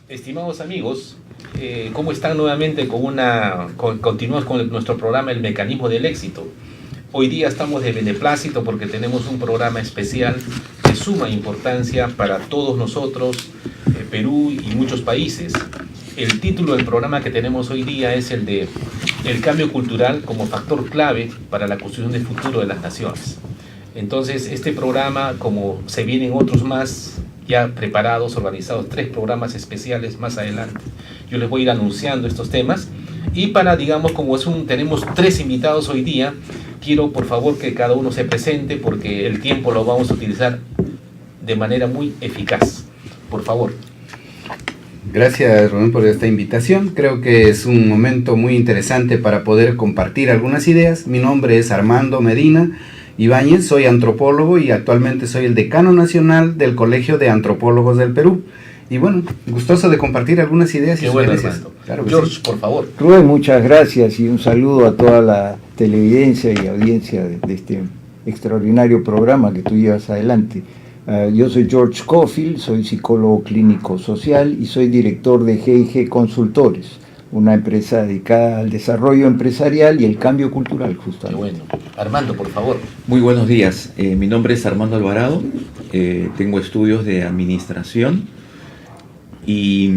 Estimados amigos, ¿cómo están nuevamente? Continuamos con nuestro programa El Mecanismo del Éxito. Hoy día estamos de beneplácito porque tenemos un programa especial de suma importancia para todos nosotros, Perú y muchos países. El título del programa que tenemos hoy día es el de El cambio cultural como factor clave para la construcción del futuro de las naciones. Entonces, este programa, como se vienen otros más ya preparados, organizados, 3 programas especiales más adelante, yo les voy a ir anunciando estos temas. Y para, digamos, como tenemos 3 invitados hoy día, quiero por favor que cada uno se presente porque el tiempo lo vamos a utilizar de manera muy eficaz. Por favor. Gracias, Rubén, por esta invitación. Creo que es un momento muy interesante para poder compartir algunas ideas. Mi nombre es Armando Medina Ibáñez, soy antropólogo y actualmente soy el decano nacional del Colegio de Antropólogos del Perú. Y bueno, gustoso de compartir algunas ideas y sugerencias. Claro, George, sí. Por favor. Rubén, muchas gracias y un saludo a toda la televidencia y audiencia de este extraordinario programa que tú llevas adelante. Yo soy George Cofield, soy psicólogo clínico social y soy director de G&G Consultores, una empresa dedicada al desarrollo empresarial y el cambio cultural, justamente. Qué bueno. Armando, por favor. Muy buenos días. Mi nombre es Armando Alvarado. Tengo estudios de administración y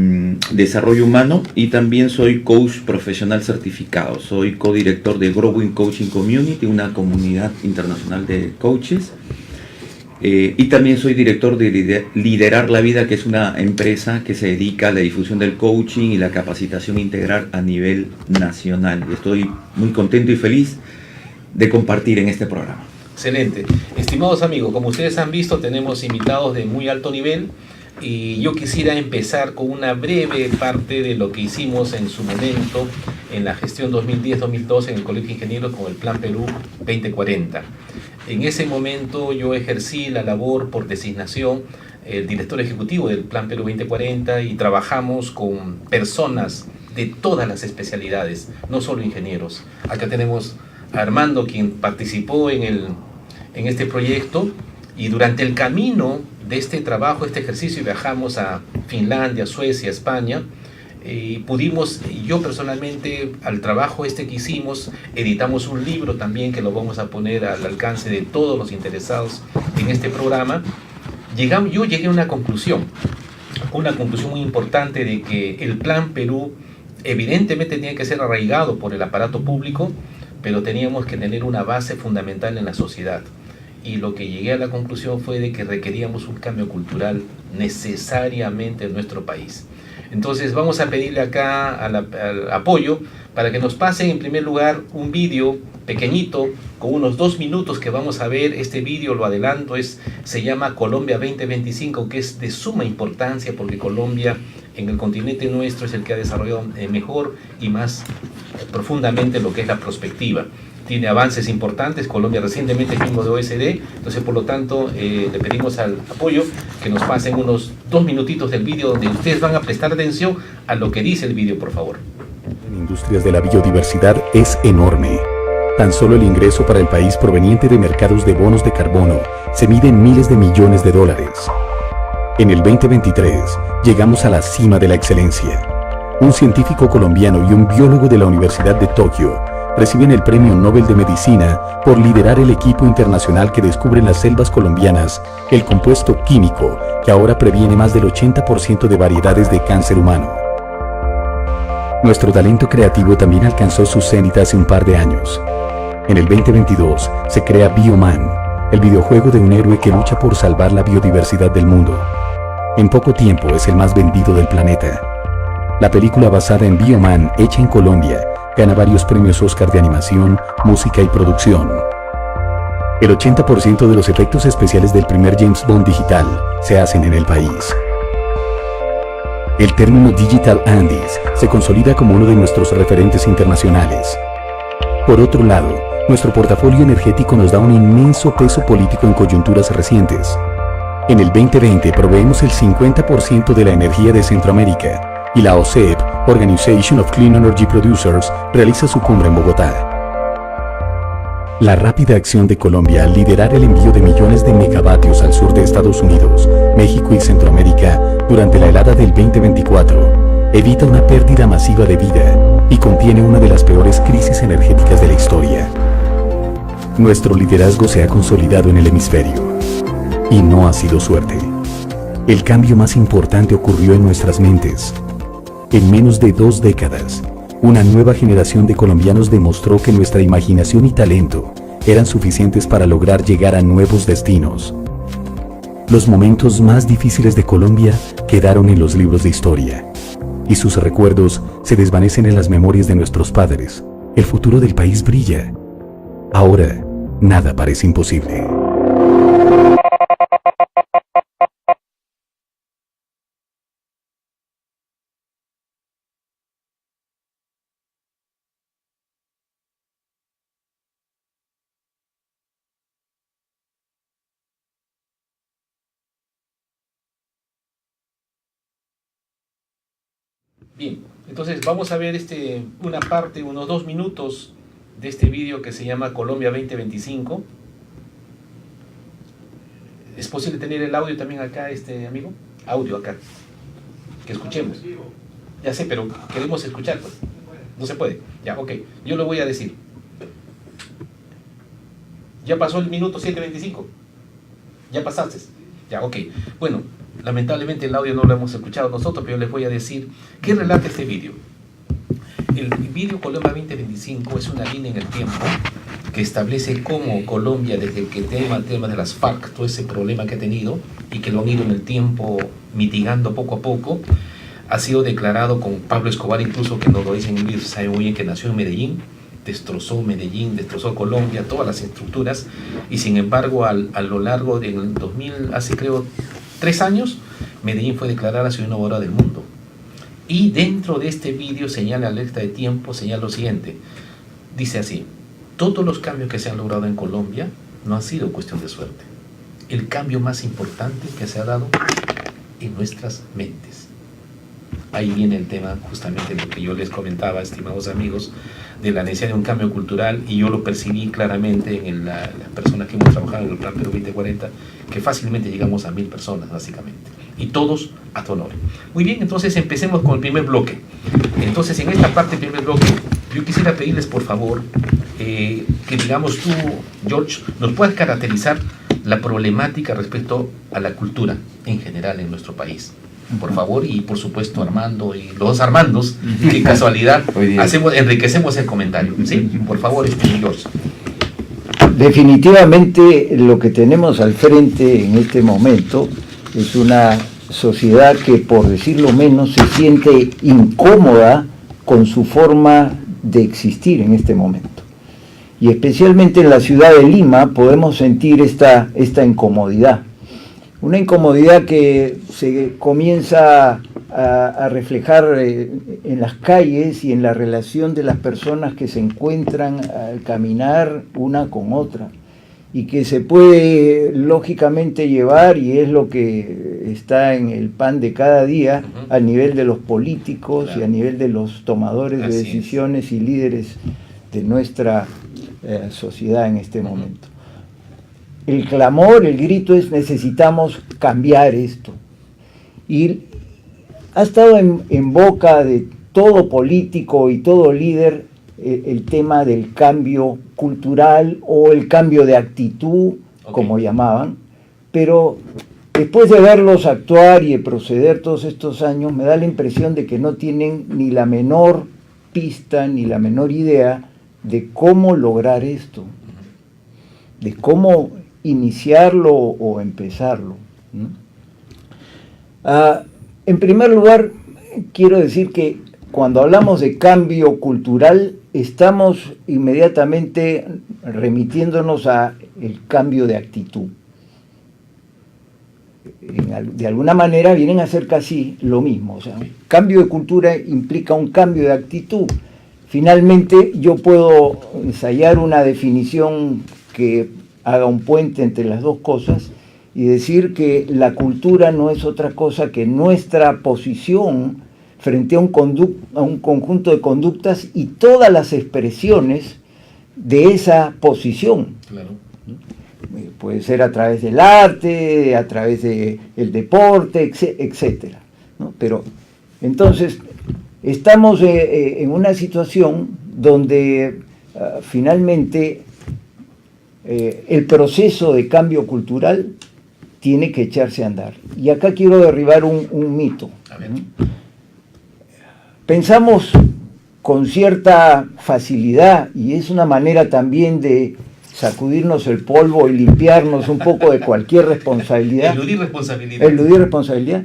desarrollo humano y también soy coach profesional certificado. Soy codirector de Growing Coaching Community, una comunidad internacional de coaches. Y también soy director de Liderar la Vida, que es una empresa que se dedica a la difusión del coaching y la capacitación integral a nivel nacional. Estoy muy contento y feliz de compartir en este programa. Excelente. Estimados amigos, como ustedes han visto, tenemos invitados de muy alto nivel y yo quisiera empezar con una breve parte de lo que hicimos en su momento en la gestión 2010-2012 en el Colegio de Ingenieros con el Plan Perú 2040. En ese momento yo ejercí la labor por designación, el director ejecutivo del Plan Perú 2040, y trabajamos con personas de todas las especialidades, no solo ingenieros. Acá tenemos a Armando, quien participó en este proyecto, y durante el camino de este trabajo, este ejercicio, viajamos a Finlandia, Suecia, España, y yo personalmente, al trabajo que hicimos, editamos un libro también que lo vamos a poner al alcance de todos los interesados en este programa. Yo llegué a una conclusión muy importante de que el Plan Perú evidentemente tenía que ser arraigado por el aparato público, pero teníamos que tener una base fundamental en la sociedad. y lo que llegué a la conclusión fue de que requeríamos un cambio cultural necesariamente en nuestro país. Entonces vamos a pedirle acá al apoyo para que nos pasen en primer lugar un vídeo pequeñito con unos 2 minutos que vamos a ver. Este vídeo, lo adelanto, se llama Colombia 2025, que es de suma importancia porque Colombia en el continente nuestro es el que ha desarrollado mejor y más profundamente lo que es la prospectiva. Tiene avances importantes. Colombia recientemente es miembro de OSD, entonces por lo tanto le pedimos al apoyo que nos pasen unos 2 minutitos del vídeo donde ustedes van a prestar atención a lo que dice el vídeo, por favor. En industrias de la biodiversidad es enorme. Tan solo el ingreso para el país proveniente de mercados de bonos de carbono se mide en miles de millones de dólares. En el 2023 llegamos a la cima de la excelencia. Un científico colombiano y un biólogo de la Universidad de Tokio reciben el Premio Nobel de Medicina por liderar el equipo internacional que descubre en las selvas colombianas el compuesto químico que ahora previene más del 80% de variedades de cáncer humano. Nuestro talento creativo también alcanzó su cenit hace un par de años. En el 2022 se crea Bioman, el videojuego de un héroe que lucha por salvar la biodiversidad del mundo. En poco tiempo es el más vendido del planeta. La película basada en Bioman, hecha en Colombia, gana varios premios Oscar de animación, música y producción. El 80% de los efectos especiales del primer James Bond digital se hacen en el país. El término Digital Andes se consolida como uno de nuestros referentes internacionales. Por otro lado, nuestro portafolio energético nos da un inmenso peso político en coyunturas recientes. En el 2020 proveemos el 50% de la energía de Centroamérica y la OCEP, Organization of Clean Energy Producers, realiza su cumbre en Bogotá. La rápida acción de Colombia al liderar el envío de millones de megavatios al sur de Estados Unidos, México y Centroamérica durante la helada del 2024 evita una pérdida masiva de vida y contiene una de las peores crisis energéticas de la historia. Nuestro liderazgo se ha consolidado en el hemisferio y no ha sido suerte. El cambio más importante ocurrió en nuestras mentes. En menos de 2 décadas, una nueva generación de colombianos demostró que nuestra imaginación y talento eran suficientes para lograr llegar a nuevos destinos. Los momentos más difíciles de Colombia quedaron en los libros de historia, y sus recuerdos se desvanecen en las memorias de nuestros padres. El futuro del país brilla. Ahora, nada parece imposible. Bien, entonces vamos a ver una parte, unos 2 minutos de este vídeo que se llama Colombia 2025. ¿Es posible tener el audio también acá, amigo? Audio acá. Que escuchemos. Ya sé, pero queremos escuchar, pues. No se puede. Ya, ok. Yo lo voy a decir. Ya pasó el minuto 7:25. Ya pasaste. Ya, ok. Bueno, lamentablemente el audio no lo hemos escuchado nosotros, pero yo les voy a decir qué relata este vídeo. El vídeo Colombia 2025 es una línea en el tiempo que establece cómo Colombia, desde que el tema de las FARC, todo ese problema que ha tenido y que lo han ido en el tiempo mitigando poco a poco, ha sido declarado con Pablo Escobar, incluso, que nos lo dicen en el vídeo, se sabe muy bien que nació en Medellín, destrozó Medellín, destrozó Colombia, todas las estructuras, y sin embargo a lo largo del 2000, hace creo 3 años, Medellín fue declarada ciudad innovadora del mundo. Y dentro de este vídeo señala, alerta de tiempo, señala lo siguiente. Dice así: todos los cambios que se han logrado en Colombia no han sido cuestión de suerte. El cambio más importante que se ha dado en nuestras mentes. Ahí viene el tema, justamente lo que yo les comentaba, estimados amigos, de la necesidad de un cambio cultural, y yo lo percibí claramente en las personas que hemos trabajado en el Plan Perú 2040, que fácilmente llegamos a 1000 personas, básicamente, y todos a tu honor. Muy bien, entonces empecemos con el primer bloque. Entonces, en esta parte del primer bloque, yo quisiera pedirles, por favor, que digamos tú, George, nos puedas caracterizar la problemática respecto a la cultura en general en nuestro país. Por favor, y por supuesto Armando y los dos Armandos, qué casualidad, enriquecemos el comentario. ¿Sí? Por favor, George. definitivamente lo que tenemos al frente en este momento es una sociedad que, por decirlo menos, se siente incómoda con su forma de existir en este momento. Y especialmente en la ciudad de Lima podemos sentir esta incomodidad. Una incomodidad que se comienza a reflejar en las calles y en la relación de las personas que se encuentran al caminar una con otra, y que se puede lógicamente llevar, y es lo que está en el pan de cada día, a nivel de los políticos, claro, y a nivel de los tomadores de decisiones y líderes de nuestra sociedad en este momento. El clamor, el grito es: necesitamos cambiar esto. Y ha estado en boca de todo político y todo líder el tema del cambio cultural o el cambio de actitud, como llamaban, pero después de verlos actuar y de proceder todos estos años, me da la impresión de que no tienen ni la menor pista ni la menor idea de cómo lograr esto, de cómo iniciarlo o empezarlo, ¿no? En primer lugar, quiero decir que cuando hablamos de cambio cultural, estamos inmediatamente remitiéndonos a el cambio de actitud. De alguna manera vienen a ser casi lo mismo. O sea, un cambio de cultura implica un cambio de actitud. Finalmente, yo puedo ensayar una definición que haga un puente entre las dos cosas y decir que la cultura no es otra cosa que nuestra posición frente a un conjunto de conductas y todas las expresiones de esa posición. Claro. Puede ser a través del arte, a través del deporte, etcétera, ¿no? Pero entonces estamos en una situación donde finalmente el proceso de cambio cultural tiene que echarse a andar. Y acá quiero derribar un mito. Pensamos con cierta facilidad, y es una manera también de sacudirnos el polvo y limpiarnos un poco de cualquier responsabilidad. Eludir responsabilidad. Eludir responsabilidad.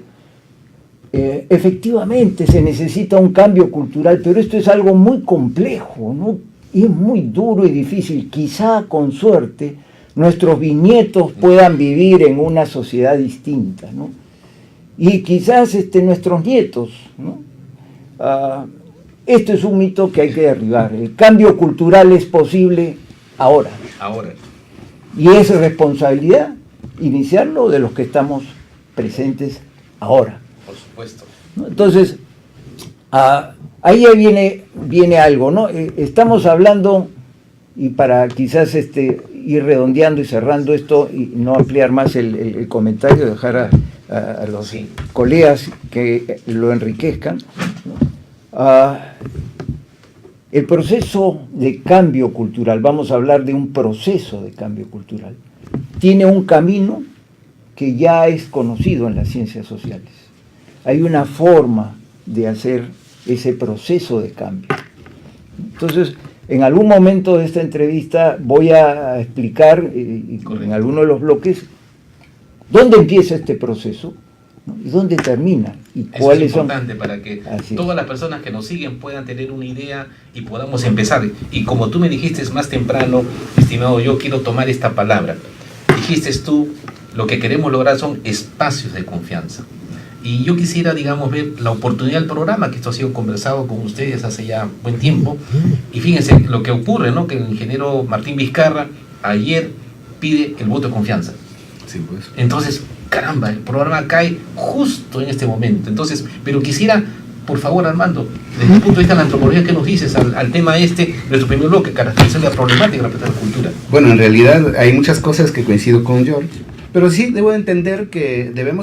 Efectivamente se necesita un cambio cultural, pero esto es algo muy complejo, ¿no? Y es muy duro y difícil. Quizá con suerte nuestros bisnietos puedan vivir en una sociedad distinta, ¿no? Y quizás nuestros nietos, ¿no? Esto es un mito que hay que derribar. El cambio cultural es posible ahora. Y es responsabilidad iniciarlo de los que estamos presentes ahora. Por supuesto. ¿No? Entonces, ahí viene algo, ¿no? Estamos hablando, y para quizás ir redondeando y cerrando esto y no ampliar más el comentario, dejar a los colegas que lo enriquezcan, ¿no? El proceso de cambio cultural, vamos a hablar de un proceso de cambio cultural, tiene un camino que ya es conocido en las ciencias sociales. Hay una forma de hacer ese proceso de cambio. Entonces, en algún momento de esta entrevista voy a explicar en alguno de los bloques dónde empieza este proceso, ¿no? Y dónde termina y eso cuáles es importante son. Para que todas las personas que nos siguen puedan tener una idea y podamos empezar. Y como tú me dijiste más temprano, estimado, yo quiero tomar esta palabra. Dijiste tú, lo que queremos lograr son espacios de confianza. Y yo quisiera, digamos, ver la oportunidad del programa, que esto ha sido conversado con ustedes hace ya buen tiempo. Y fíjense lo que ocurre, ¿no? Que el ingeniero Martín Vizcarra ayer pide el voto de confianza. Sí, pues. Entonces, caramba, el programa cae justo en este momento. Entonces, pero quisiera, por favor, Armando, desde el punto de vista de la antropología, ¿qué nos dices al tema nuestro primer bloque, caracterización de la problemática de la cultura? Bueno, en realidad hay muchas cosas que coincido con George, pero sí debemos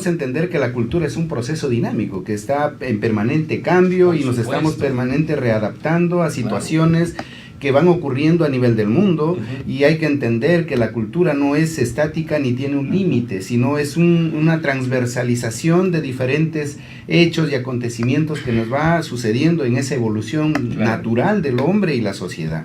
entender que la cultura es un proceso dinámico, que está en permanente cambio y nos estamos permanente readaptando a situaciones que van ocurriendo a nivel del mundo, y hay que entender que la cultura no es estática ni tiene un límite, sino es una transversalización de diferentes hechos y acontecimientos que nos va sucediendo en esa evolución natural del hombre y la sociedad.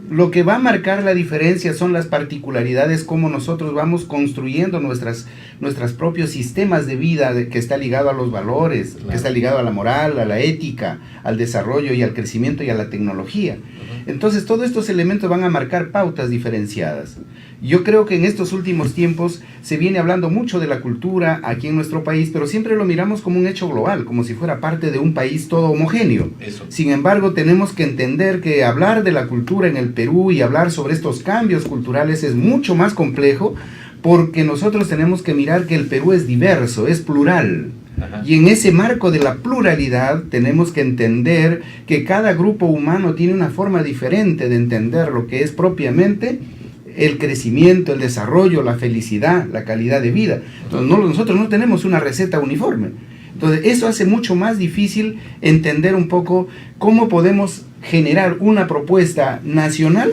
Lo que va a marcar la diferencia son las particularidades, cómo nosotros vamos construyendo nuestros propios sistemas de vida, que está ligado a los valores, que está ligado a la moral, a la ética, al desarrollo y al crecimiento y a la tecnología. Entonces todos estos elementos van a marcar pautas diferenciadas. Yo creo que en estos últimos tiempos se viene hablando mucho de la cultura aquí en nuestro país, pero siempre lo miramos como un hecho global, como si fuera parte de un país todo homogéneo. Eso. Sin embargo, tenemos que entender que hablar de la cultura en el Perú y hablar sobre estos cambios culturales es mucho más complejo, porque nosotros tenemos que mirar que el Perú es diverso, es plural. Ajá. Y en ese marco de la pluralidad tenemos que entender que cada grupo humano tiene una forma diferente de entender lo que es propiamente el crecimiento, el desarrollo, la felicidad, la calidad de vida. Entonces, nosotros no tenemos una receta uniforme. Entonces, eso hace mucho más difícil entender un poco cómo podemos generar una propuesta nacional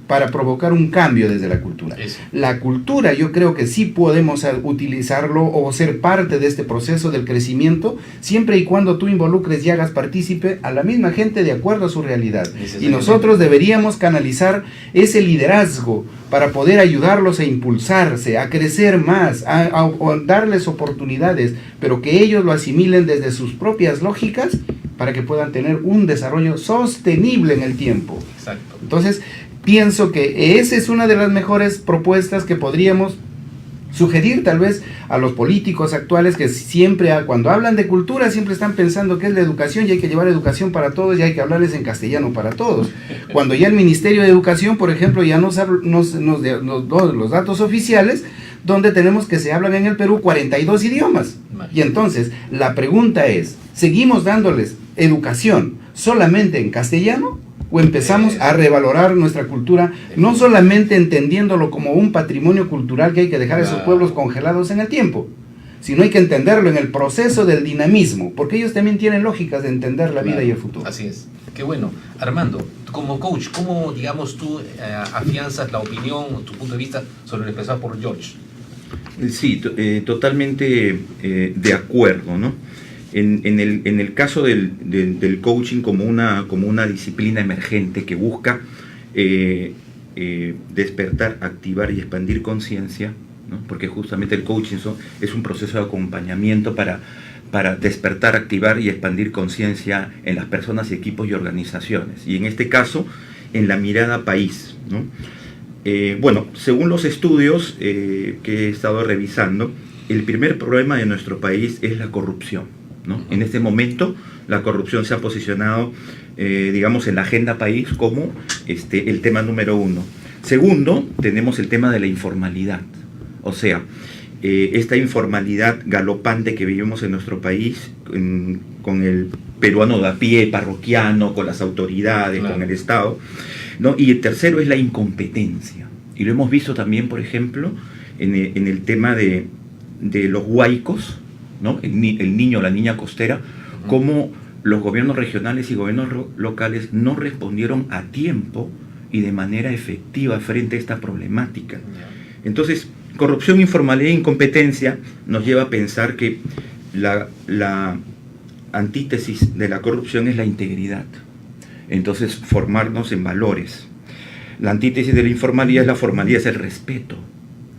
para provocar un cambio desde la cultura. Eso. La cultura, yo creo que sí podemos utilizarlo o ser parte de este proceso del crecimiento, siempre y cuando tú involucres y hagas partícipe a la misma gente de acuerdo a su realidad. Y nosotros deberíamos canalizar ese liderazgo para poder ayudarlos a impulsarse, a crecer más, a darles oportunidades, pero que ellos lo asimilen desde sus propias lógicas para que puedan tener un desarrollo sostenible en el tiempo. Exacto. Entonces, pienso que esa es una de las mejores propuestas que podríamos sugerir tal vez a los políticos actuales, que siempre cuando hablan de cultura siempre están pensando que es la educación y hay que llevar educación para todos y hay que hablarles en castellano para todos. Cuando ya el Ministerio de Educación, por ejemplo, ya nos da los datos oficiales donde tenemos que se hablan en el Perú 42 idiomas. Y entonces la pregunta es, ¿seguimos dándoles educación solamente en castellano? ¿O empezamos a revalorar nuestra cultura, no solamente entendiéndolo como un patrimonio cultural que hay que dejar a esos pueblos congelados en el tiempo, sino hay que entenderlo en el proceso del dinamismo, porque ellos también tienen lógicas de entender la vida y el futuro? Así es. Qué bueno. Armando, como coach, ¿cómo, digamos, tú afianzas la opinión o tu punto de vista sobre lo expresado por George? Sí, totalmente de acuerdo, ¿no? En el caso del coaching como una disciplina emergente que busca despertar, activar y expandir conciencia, ¿no? Porque justamente el coaching es un proceso de acompañamiento para despertar, activar y expandir conciencia en las personas, equipos y organizaciones. Y en este caso, en la mirada país, ¿no? Bueno, según los estudios que he estado revisando, el primer problema de nuestro país es la corrupción, ¿no? En este momento la corrupción se ha posicionado, digamos, en la agenda país como el tema número uno. Segundo, tenemos el tema de la informalidad, o sea, esta informalidad galopante que vivimos en nuestro país, con el peruano de a pie, parroquiano, con las autoridades, claro, con el Estado, ¿no? Y el tercero es la incompetencia, y lo hemos visto también, por ejemplo, en el tema de los huaicos, ¿no? El niño o la niña costera, cómo los gobiernos regionales y gobiernos locales no respondieron a tiempo y de manera efectiva frente a esta problemática. Entonces, corrupción, informalidad e incompetencia nos lleva a pensar que la antítesis de la corrupción es la integridad. Entonces, formarnos en valores. La antítesis de la informalidad es la formalidad, es el respeto,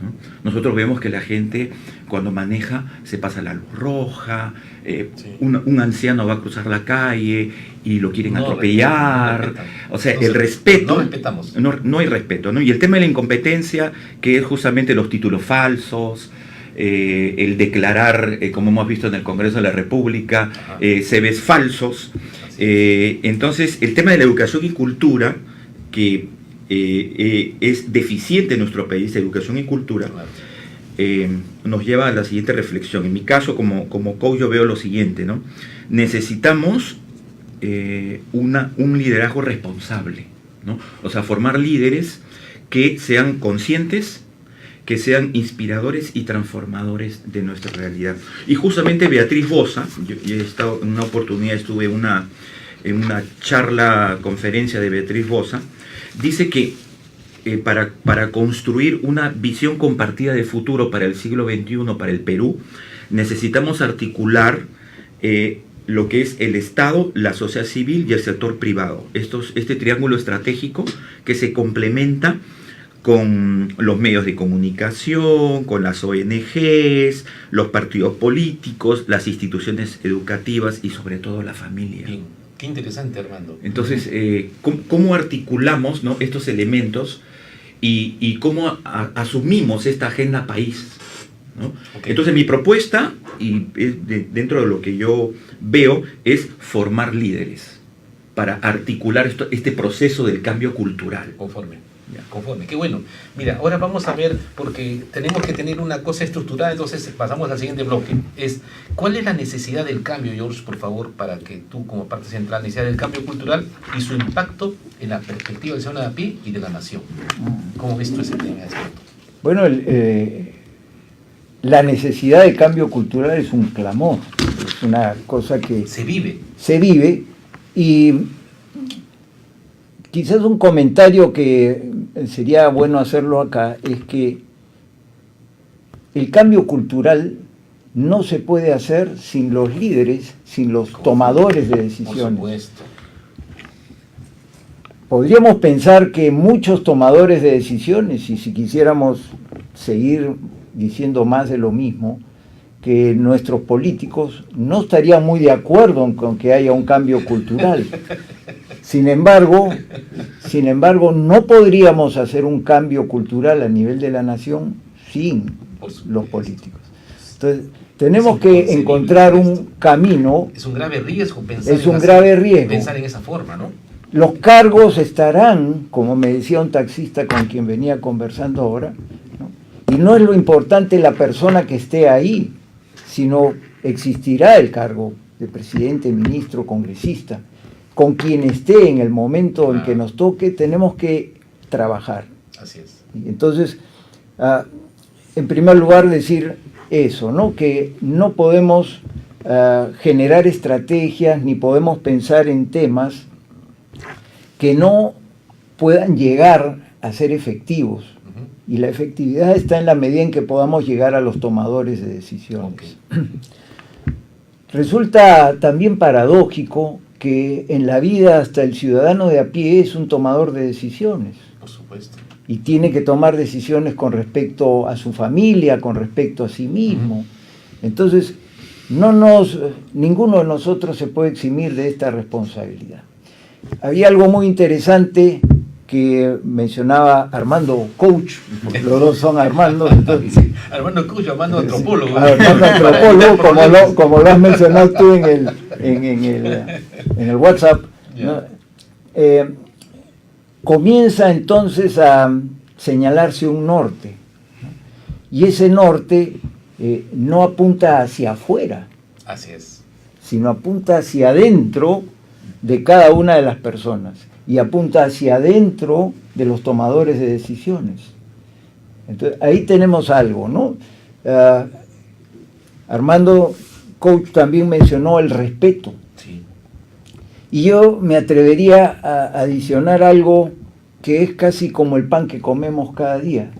¿no? Nosotros vemos que la gente cuando maneja se pasa la luz roja, un anciano va a cruzar la calle y lo quieren atropellar, o sea, el respeto, no respetamos. No hay respeto, ¿no? Y el tema de la incompetencia, que es justamente los títulos falsos, el declarar, como hemos visto en el Congreso de la República, CVs falsos. Entonces, el tema de la educación y cultura, que es deficiente en nuestro país, educación y cultura, nos lleva a la siguiente reflexión. En mi caso, como coach, yo veo lo siguiente, ¿no? Necesitamos un liderazgo responsable, ¿no? O sea, formar líderes que sean conscientes, que sean inspiradores y transformadores de nuestra realidad. Y justamente Beatriz Boza, yo he estado en una oportunidad, estuve en una charla, conferencia de Beatriz Boza, dice que para construir una visión compartida de futuro para el siglo XXI, para el Perú, necesitamos articular lo que es el Estado, la sociedad civil y el sector privado. Este triángulo estratégico que se complementa con los medios de comunicación, con las ONGs, los partidos políticos, las instituciones educativas y sobre todo la familia. Bien, qué interesante, Armando. Entonces, ¿cómo articulamos, ¿no?, estos elementos y cómo asumimos esta agenda país, ¿no? Okay. Entonces, mi propuesta, y dentro de lo que yo veo, es formar líderes para articular este proceso del cambio cultural. Conforme. Conforme, qué bueno. Mira, ahora vamos a ver, porque tenemos que tener una cosa estructurada, entonces pasamos al siguiente bloque. ¿Cuál es la necesidad del cambio, George, por favor, para que tú, como parte central, necesidad del cambio cultural y su impacto en la perspectiva del ciudadano de a pie y de la nación? ¿Cómo ves tú ese tema? Bueno, la necesidad de cambio cultural es un clamor, es una cosa que Se vive. Y quizás un comentario que sería bueno hacerlo acá es que el cambio cultural no se puede hacer sin los líderes, sin los tomadores de Por decisiones. supuesto. Podríamos pensar que muchos tomadores de decisiones, y si quisiéramos seguir diciendo más de lo mismo, que nuestros políticos no estarían muy de acuerdo con que haya un cambio cultural. Sin embargo, no podríamos hacer un cambio cultural a nivel de la nación sin los políticos. Entonces, tenemos que encontrar un camino. Es un grave riesgo pensar pensar en esa forma, ¿no? Los cargos estarán, como me decía un taxista con quien venía conversando ahora, ¿no? Y no es lo importante la persona que esté ahí, sino existirá el cargo de presidente, ministro, congresista. Con quien esté en el momento en que nos toque, tenemos que trabajar. Así es. Entonces, en primer lugar decir eso, ¿no? Que no podemos generar estrategias ni podemos pensar en temas que no puedan llegar a ser efectivos. Y la efectividad está en la medida en que podamos llegar a los tomadores de decisiones. Okay. Resulta también paradójico que en la vida hasta el ciudadano de a pie es un tomador de decisiones. Por supuesto. Y tiene que tomar decisiones con respecto a su familia, con respecto a sí mismo. Entonces, ninguno de nosotros se puede eximir de esta responsabilidad. Había algo muy interesante que mencionaba Armando Coach, porque los dos son Armando. Entonces, sí, Armando Coach, Armando Antropólogo. Armando Antropólogo, como lo has mencionado tú en el WhatsApp. ¿no? Comienza entonces a señalarse un norte, ¿no? Y ese norte no apunta hacia afuera, así es, sino apunta hacia adentro de cada una de las personas y apunta hacia adentro de los tomadores de decisiones. Entonces, ahí tenemos algo, ¿no? Armando Coach también mencionó el respeto. sí. Y yo me atrevería a adicionar algo que es casi como el pan que comemos cada día,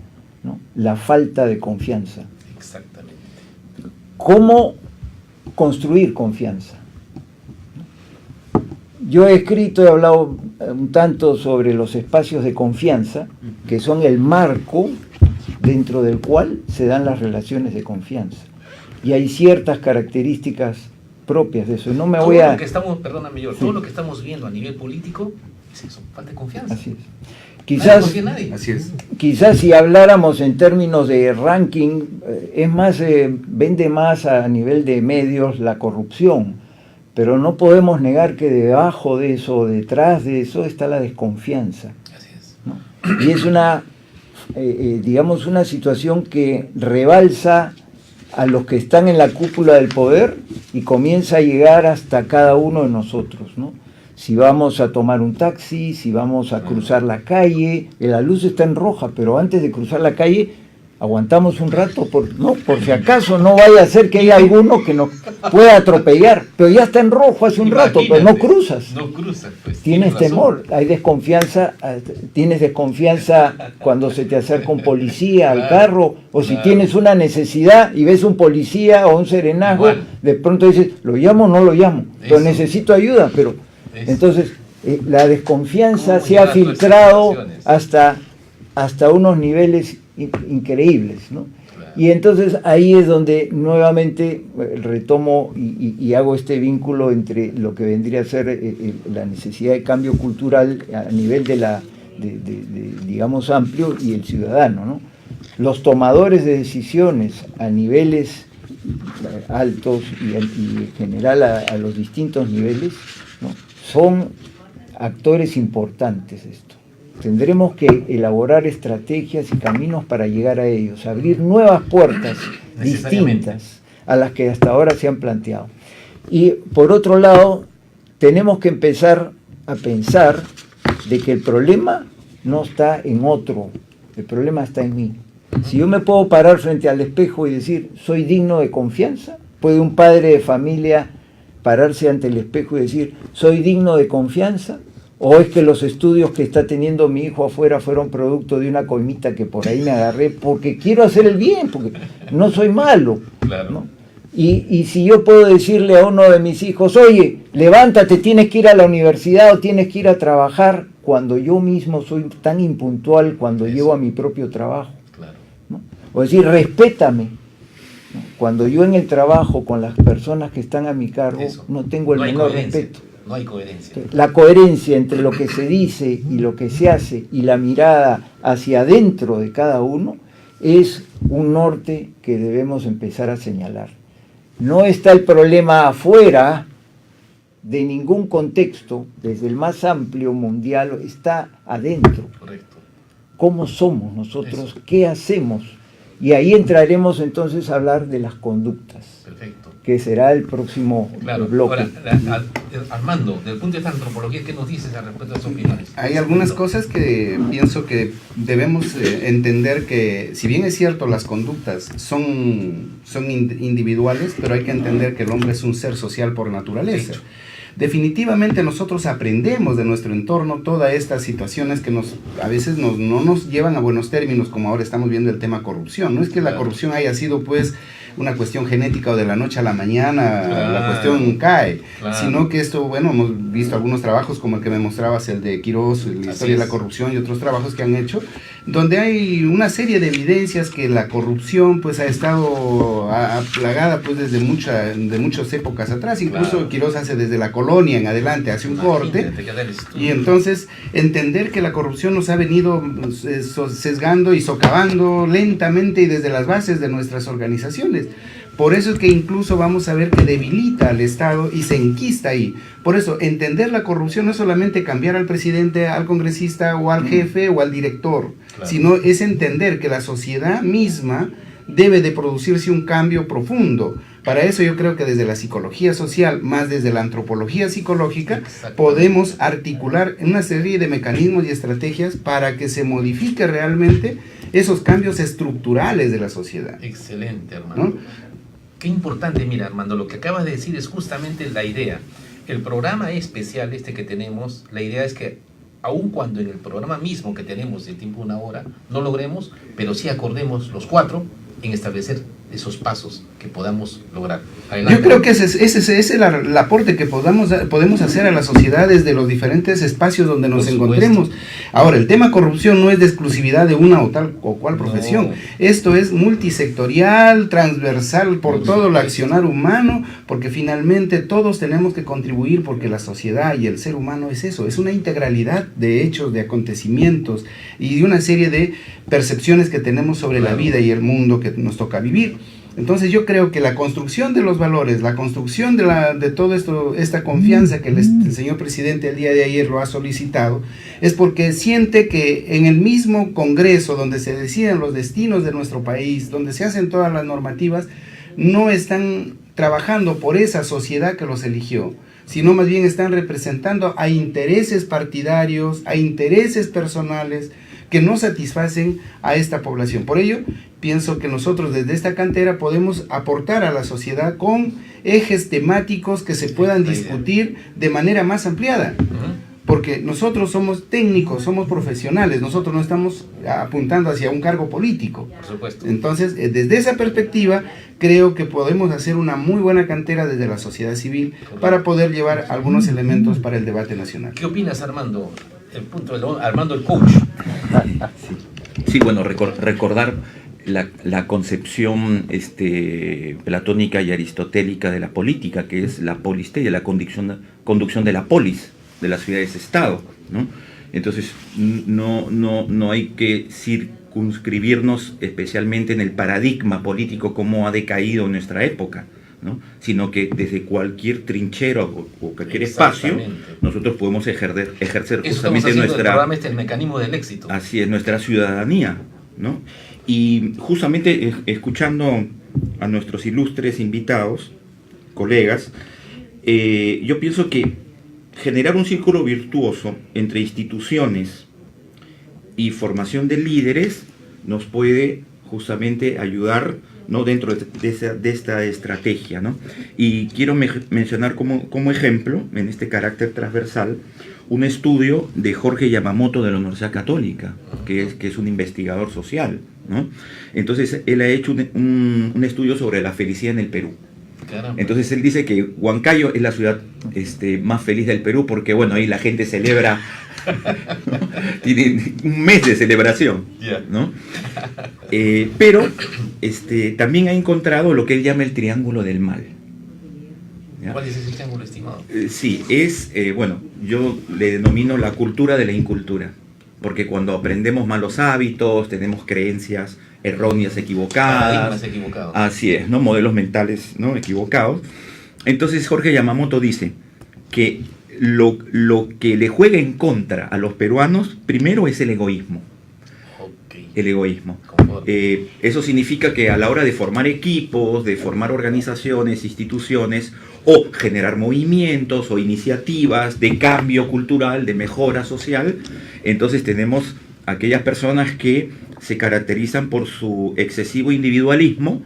¿no? La falta de confianza. Exactamente. ¿Cómo construir confianza? Yo he escrito, he hablado un tanto sobre los espacios de confianza, que son el marco dentro del cual se dan las relaciones de confianza. Y hay ciertas características propias de eso. No me voy a... Perdóname, yo, todo lo que estamos viendo a nivel político es eso, falta de confianza. Así es. Nadie. Así es. Quizás si habláramos en términos de ranking, vende más a nivel de medios la corrupción, pero no podemos negar que debajo de eso, detrás de eso, está la desconfianza. Así es. ¿No? Y es una situación que rebalsa a los que están en la cúpula del poder y comienza a llegar hasta cada uno de nosotros, ¿no? Si vamos a tomar un taxi, si vamos a cruzar la calle, la luz está en roja, pero antes de cruzar la calle aguantamos un rato, por si acaso no vaya a ser que haya alguno que nos pueda atropellar, pero ya está en rojo hace un rato, pero no cruzas. No cruzas, pues. Tienes temor, hay desconfianza, tienes desconfianza cuando se te acerca un policía al carro, o si tienes una necesidad y ves un policía o un serenazgo, de pronto dices, ¿lo llamo o no lo llamo? Pero necesito ayuda, pero entonces la desconfianza se ha filtrado hasta unos niveles increíbles, ¿no? Claro. Y entonces ahí es donde nuevamente retomo y hago este vínculo entre lo que vendría a ser la necesidad de cambio cultural a nivel de digamos amplio y el ciudadano, ¿no? Los tomadores de decisiones a niveles altos y en general a los distintos niveles, ¿no? Son actores importantes de esto. Tendremos que elaborar estrategias y caminos para llegar a ellos, abrir nuevas puertas distintas a las que hasta ahora se han planteado. Y por otro lado, tenemos que empezar a pensar de que el problema no está en otro, el problema está en mí. Si yo me puedo parar frente al espejo y decir, soy digno de confianza, ¿puede un padre de familia pararse ante el espejo y decir, soy digno de confianza? ¿O es que los estudios que está teniendo mi hijo afuera fueron producto de una coimita que por ahí me agarré porque quiero hacer el bien, porque no soy malo? Claro. ¿No? Y si yo puedo decirle a uno de mis hijos, oye, levántate, tienes que ir a la universidad o tienes que ir a trabajar, cuando yo mismo soy tan impuntual cuando llego a mi propio trabajo. Claro. ¿No? O decir, respétame. ¿No? Cuando yo en el trabajo con las personas que están a mi cargo no tengo el menor respeto. No hay coherencia. La coherencia entre lo que se dice y lo que se hace y la mirada hacia adentro de cada uno es un norte que debemos empezar a señalar. No está el problema afuera de ningún contexto, desde el más amplio mundial, está adentro. Correcto. ¿Cómo somos nosotros? ¿Qué hacemos? Y ahí entraremos entonces a hablar de las conductas. Perfecto. Que será el próximo bloque. Ahora, Armando, desde el punto de vista de la antropología, ¿qué nos dices al respecto de esas opiniones? Hay algunas cosas que pienso que debemos entender que, si bien es cierto, las conductas son individuales, pero hay que entender que el hombre es un ser social por naturaleza. Definitivamente nosotros aprendemos de nuestro entorno todas estas situaciones que a veces no nos llevan a buenos términos, como ahora estamos viendo el tema corrupción. No es que la corrupción haya sido pues una cuestión genética o de la noche a la mañana la cuestión cae, sino que esto, bueno, hemos visto algunos trabajos como el que me mostrabas, el de Quirós, la historia de la corrupción y otros trabajos que han hecho, donde hay una serie de evidencias que la corrupción pues ha estado plagada pues desde muchas épocas atrás, incluso Quirós hace desde la colonia en adelante, hace un corte, y entonces entender que la corrupción nos ha venido sesgando y socavando lentamente y desde las bases de nuestras organizaciones. Por eso es que incluso vamos a ver que debilita al Estado y se enquista ahí. Por eso, entender la corrupción no es solamente cambiar al presidente, al congresista o al jefe o al director, sino es entender que la sociedad misma debe de producirse un cambio profundo. Para eso yo creo que desde la psicología social, más desde la antropología psicológica, podemos articular una serie de mecanismos y estrategias para que se modifique realmente esos cambios estructurales de la sociedad. Excelente, Armando. ¿No? Qué importante, mira, Armando, lo que acabas de decir es justamente la idea. El programa especial que tenemos, la idea es que aun cuando en el programa mismo que tenemos de tiempo 1 hora no logremos, pero sí acordemos los 4 en establecer esos pasos que podamos lograr. Adelante. Yo creo que ese es el aporte que podemos hacer a la sociedad desde los diferentes espacios donde nos encontremos. Ahora, el tema corrupción no es de exclusividad de una o tal o cual profesión. No. Esto es multisectorial, transversal por todo el accionar humano, porque finalmente todos tenemos que contribuir, porque la sociedad y el ser humano es eso, es una integralidad de hechos, de acontecimientos y de una serie de percepciones que tenemos sobre la vida y el mundo que nos toca vivir. Entonces yo creo que la construcción de los valores, la construcción de todo esto, esta confianza que el señor presidente el día de ayer lo ha solicitado, es porque siente que en el mismo Congreso donde se deciden los destinos de nuestro país, donde se hacen todas las normativas, no están trabajando por esa sociedad que los eligió, sino más bien están representando a intereses partidarios, a intereses personales que no satisfacen a esta población. Por ello, pienso que nosotros desde esta cantera podemos aportar a la sociedad con ejes temáticos que se puedan discutir de manera más ampliada. Porque nosotros somos técnicos, somos profesionales, nosotros no estamos apuntando hacia un cargo político. Por supuesto. Entonces, desde esa perspectiva, creo que podemos hacer una muy buena cantera desde la sociedad civil para poder llevar algunos elementos para el debate nacional. ¿Qué opinas, Armando? Armando el coach. Sí, bueno, recordar la concepción platónica y aristotélica de la política, que es la polisteia, la conducción de la polis, de las ciudades-estado, ¿no? Entonces, no hay que circunscribirnos especialmente en el paradigma político como ha decaído en nuestra época, ¿no? Sino que desde cualquier trinchera o cualquier espacio, nosotros podemos ejercer justamente el mecanismo del éxito. Así es, nuestra ciudadanía, ¿no? Y justamente escuchando a nuestros ilustres invitados, colegas, yo pienso que generar un círculo virtuoso entre instituciones y formación de líderes nos puede justamente ayudar, ¿no?, dentro de esta estrategia, ¿no? Y quiero mencionar como ejemplo, en este carácter transversal, un estudio de Jorge Yamamoto de la Universidad Católica, que es un investigador social, ¿no? Entonces, él ha hecho un estudio sobre la felicidad en el Perú. Caramba. Entonces él dice que Huancayo es la ciudad más feliz del Perú porque, bueno, ahí la gente celebra, tiene un mes de celebración, ¿no? Pero también ha encontrado lo que él llama el triángulo del mal. ¿Ya? ¿Cuál es ese triángulo, estimado? Sí, bueno, yo le denomino la cultura de la incultura, porque cuando aprendemos malos hábitos, tenemos creencias erróneas, equivocadas. Así es, ¿no? Modelos mentales, ¿no?, equivocados. Entonces Jorge Yamamoto dice que lo que le juega en contra a los peruanos, primero es el egoísmo. Okay. El egoísmo. Eso significa que a la hora de formar equipos, de formar organizaciones, instituciones, o generar movimientos o iniciativas de cambio cultural, de mejora social, entonces tenemos aquellas personas que se caracterizan por su excesivo individualismo,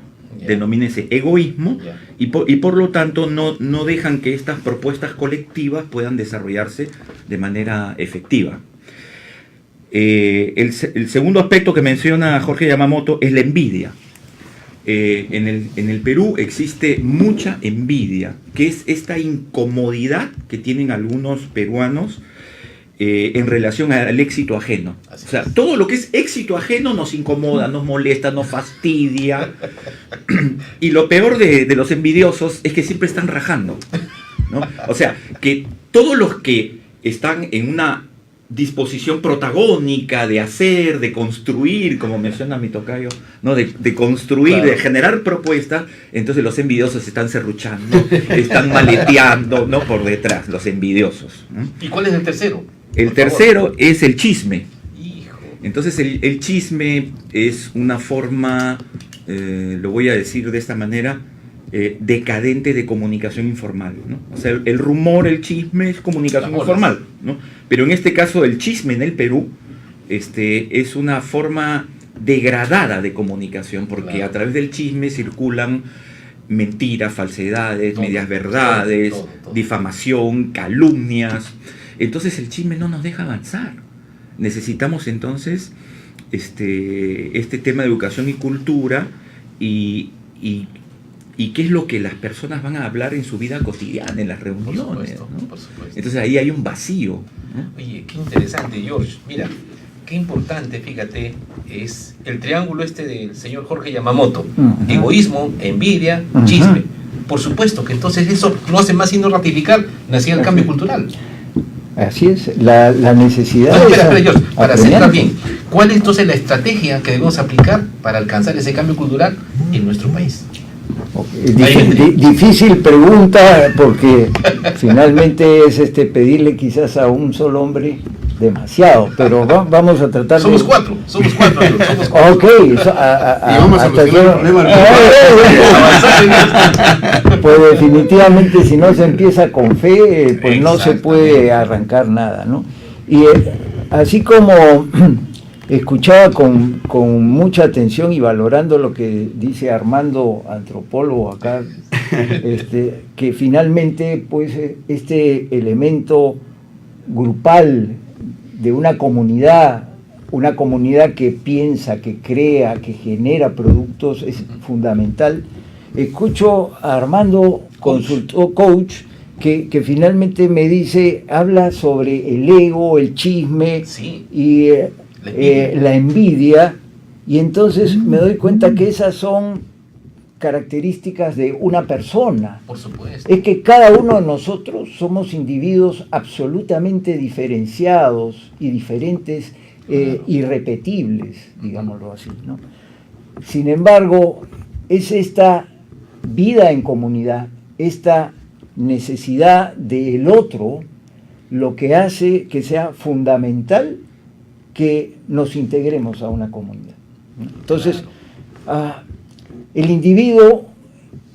denomínese egoísmo, y por lo tanto no dejan que estas propuestas colectivas puedan desarrollarse de manera efectiva. El segundo aspecto que menciona Jorge Yamamoto es la envidia. En el Perú existe mucha envidia, que es esta incomodidad que tienen algunos peruanos en relación al éxito ajeno. O sea, todo lo que es éxito ajeno nos incomoda, nos molesta, nos fastidia. Y lo peor de los envidiosos es que siempre están rajando, ¿no? O sea, que todos los que están en una disposición protagónica de hacer, de construir, como menciona mi tocayo, ¿no?, de construir, claro, de generar propuestas, entonces los envidiosos están serruchando, están maleteando, ¿no?, por detrás, los envidiosos, ¿no? ¿Y cuál es el tercero? El tercero es el chisme. Hijo. Entonces el chisme es una forma, lo voy a decir de esta manera, decadente de comunicación informal, ¿no? O sea, el rumor, el chisme es comunicación informal, ¿no? Pero en este caso el chisme en el Perú es una forma degradada de comunicación, porque claro, a través del chisme circulan mentiras, falsedades, medias verdades, todo. Difamación, calumnias. Entonces el chisme no nos deja avanzar. Necesitamos entonces este tema de educación y cultura y qué es lo que las personas van a hablar en su vida cotidiana, en las reuniones. Por supuesto, ¿no? Por supuesto. Entonces ahí hay un vacío, ¿no? Oye, qué interesante, George. Mira, qué importante, fíjate, es el triángulo del señor Jorge Yamamoto. Egoísmo, envidia, chisme. Por supuesto que entonces eso no hace más sino ratificar el cambio cultural. Así es, la necesidad no, espera, George, para cerrar bien, ¿cuál es entonces la estrategia que debemos aplicar para alcanzar ese cambio cultural en nuestro país? Difícil pregunta, porque finalmente es pedirle quizás a un solo hombre demasiado, pero vamos a tratar somos de... cuatro. Ok, y vamos a solucionar el problema. Pues definitivamente si no se empieza con fe, pues no se puede arrancar nada, ¿no? Y así como escuchaba con mucha atención y valorando lo que dice Armando, antropólogo acá, que finalmente pues este elemento grupal de una comunidad que piensa, que crea, que genera productos es fundamental. Escucho a Armando, coach, que finalmente me dice, habla sobre el ego, el chisme, sí, y la envidia, y entonces me doy cuenta que esas son características de una persona. por supuesto. Es que cada uno de nosotros somos individuos absolutamente diferenciados y diferentes, irrepetibles, digámoslo así, ¿no? Sin embargo, es esta vida en comunidad, esta necesidad del otro, lo que hace que sea fundamental que nos integremos a una comunidad. Entonces, el individuo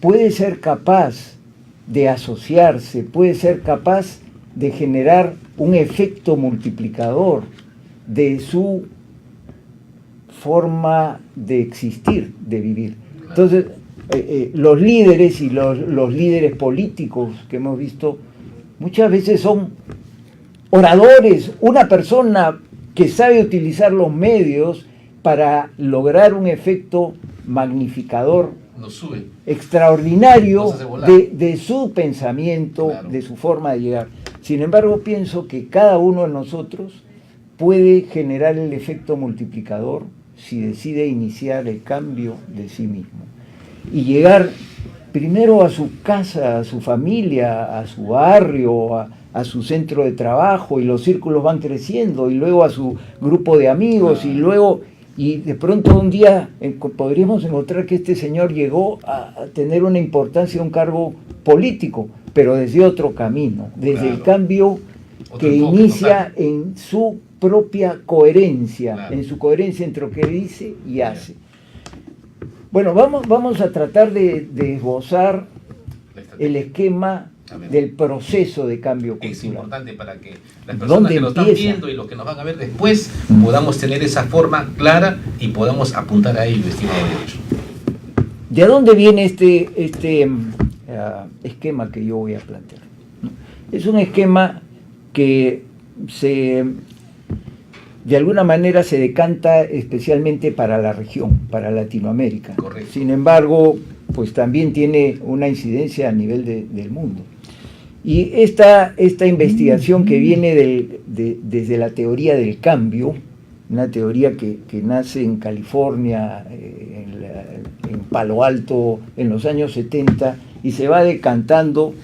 puede ser capaz de asociarse, puede ser capaz de generar un efecto multiplicador de su forma de existir, de vivir. Entonces, los líderes y los líderes políticos que hemos visto muchas veces son oradores, una persona que sabe utilizar los medios para lograr un efecto magnificador, Nos sube. extraordinario Nos hace volar. de su pensamiento, Claro. de su forma de llegar. Sin embargo, pienso que cada uno de nosotros puede generar el efecto multiplicador si decide iniciar el cambio de sí mismo y llegar primero a su casa, a su familia, a su barrio, a su centro de trabajo, y los círculos van creciendo, y luego a su grupo de amigos, y luego, y de pronto un día podríamos encontrar que este señor llegó a tener una importancia, un cargo político, pero desde otro camino, desde el cambio Otro que enfoque, inicia total. en su propia coherencia, Claro. en su coherencia entre lo que dice y hace. Bueno, vamos a tratar de esbozar La estrategia. el esquema A ver. del proceso de cambio Es cultural. importante para que las personas ¿Dónde que nos están empieza? viendo y los que nos van a ver después podamos tener esa forma clara y podamos apuntar a ello, estimado derecho. ¿De dónde viene este esquema que yo voy a plantear? Es un esquema que de alguna manera se decanta especialmente para la región, para Latinoamérica. Correcto. Sin embargo, pues también tiene una incidencia a nivel del mundo. Y esta investigación que viene desde la teoría del cambio, una teoría que nace en California, en Palo Alto, en los años 70, y se va decantando,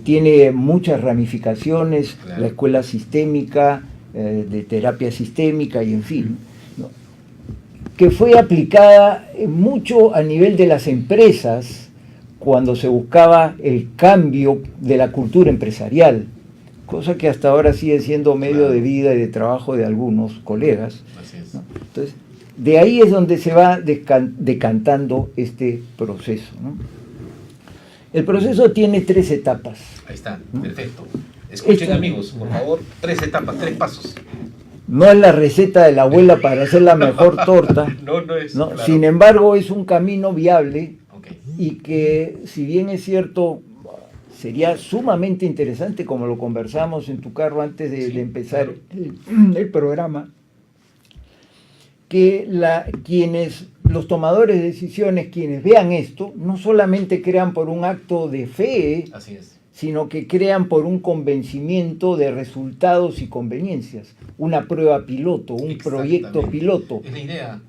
tiene muchas ramificaciones, Claro. la escuela sistémica, de terapia sistémica y en fin, ¿no? Que fue aplicada mucho a nivel de las empresas cuando se buscaba el cambio de la cultura empresarial, cosa que hasta ahora sigue siendo medio Claro. de vida y de trabajo de algunos colegas, Así es. ¿no? Entonces, de ahí es donde se va decantando este proceso, ¿no? El proceso tiene 3 etapas. Ahí está, perfecto. Escuchen, Esta- amigos, por favor, 3 etapas, 3 pasos. No es la receta de la abuela para hacer la mejor torta, No es. ¿no? Claro. Sin embargo, es un camino viable Ok. y que, si bien es cierto, sería sumamente interesante, como lo conversamos en tu carro antes de Sí, empezar claro. el programa, que los tomadores de decisiones, quienes vean esto, no solamente crean por un acto de fe, Así es. sino que crean por un convencimiento de resultados y conveniencias, una prueba piloto, un proyecto Exactamente. piloto, Es la idea,